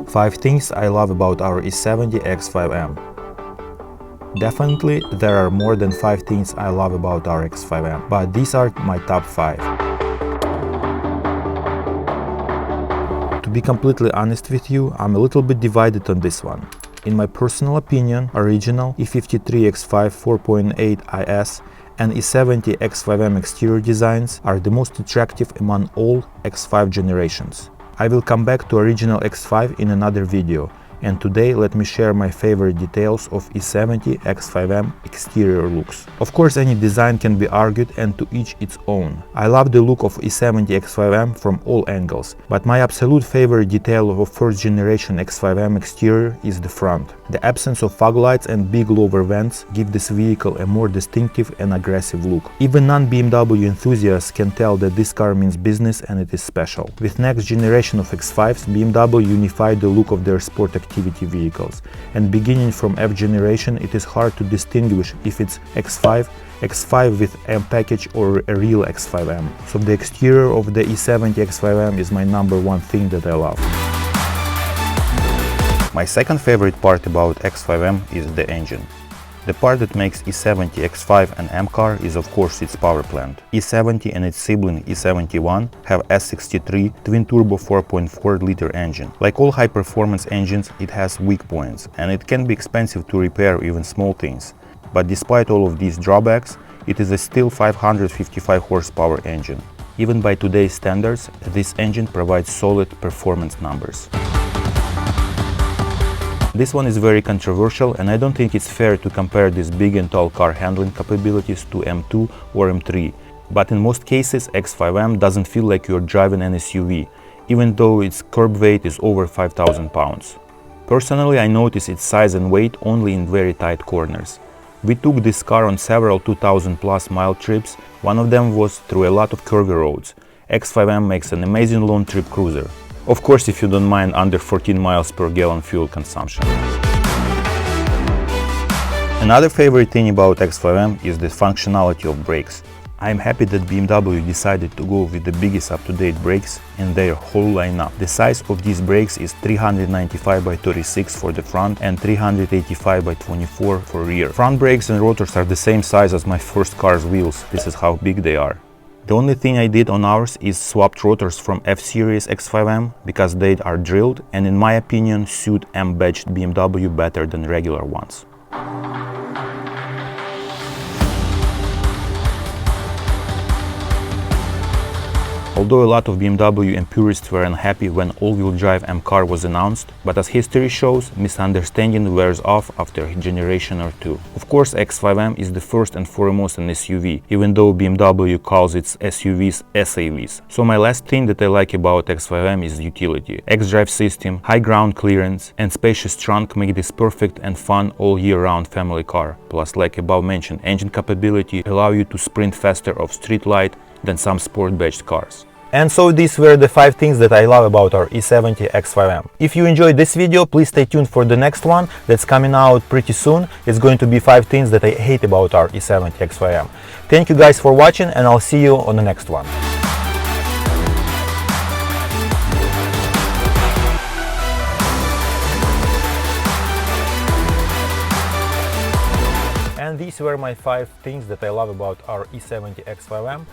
5 things I love about our E70 X5M. Definitely there are more than 5 things I love about our X5M, but these are my top 5. To be completely honest with you, I'm a little bit divided on this one. In my personal opinion, original E53 X5 4.8 IS and E70 X5M exterior designs are the most attractive among all X5 generations. I will come back to original X5 in another video, and today let me share my favorite details of E70 X5M exterior looks. Of course, any design can be argued, and to each its own. I love the look of E70 X5M from all angles, but my absolute favorite detail of first generation X5M exterior is the front. The absence of fog lights and big lower vents give this vehicle a more distinctive and aggressive look. Even non-BMW enthusiasts can tell that this car means business and it is special. With next generation of X5s, BMW unified the look of their sport activity vehicles, and beginning from F generation it is hard to distinguish if it's X5, X5 with M package or a real X5M. So the exterior of the E70 X5M is my #1 thing that I love. My second favorite part about X5M is the engine. The part that makes E70 X5 an M car is of course its power plant. E70 and its sibling E71 have S63 twin-turbo 4.4-liter engine. Like all high-performance engines, it has weak points, and it can be expensive to repair even small things. But despite all of these drawbacks, it is a still 555 horsepower engine. Even by today's standards, this engine provides solid performance numbers. This one is very controversial, and I don't think it's fair to compare this big and tall car handling capabilities to M2 or M3, but in most cases X5M doesn't feel like you're driving an SUV, even though its curb weight is over 5,000 pounds. Personally, I notice its size and weight only in very tight corners. We took this car on several 2,000+ mile trips. One of them was through a lot of curvy roads. X5M makes an amazing long trip cruiser. Of course, if you don't mind under 14 miles per gallon fuel consumption. Another favorite thing about X5M is the functionality of brakes. I am happy that BMW decided to go with the biggest up-to-date brakes in their whole lineup. The size of these brakes is 395 by 36 for the front and 385 by 24 for rear. Front brakes and rotors are the same size as my first car's wheels. This is how big they are. The only thing I did on ours is swapped rotors from F-Series X5M because they are drilled and in my opinion suit M-badged BMW better than regular ones. Although a lot of BMW and purists were unhappy when all-wheel drive M car was announced, but as history shows, misunderstanding wears off after a generation or two. Of course, X5M is the first and foremost an SUV, even though BMW calls its SUVs SAVs. So my last thing that I like about X5M is utility. X-Drive system, high ground clearance, and spacious trunk make this perfect and fun all-year-round family car. Plus, like above mentioned, engine capability allow you to sprint faster off street light than some sport-badged cars. And so these were the 5 things that I love about our E70 X5M. If you enjoyed this video, please stay tuned for the next one that's coming out pretty soon. It's going to be 5 things that I hate about our E70 X5M. Thank you guys for watching, and I'll see you on the next one. And these were my 5 things that I love about our E70 X5M.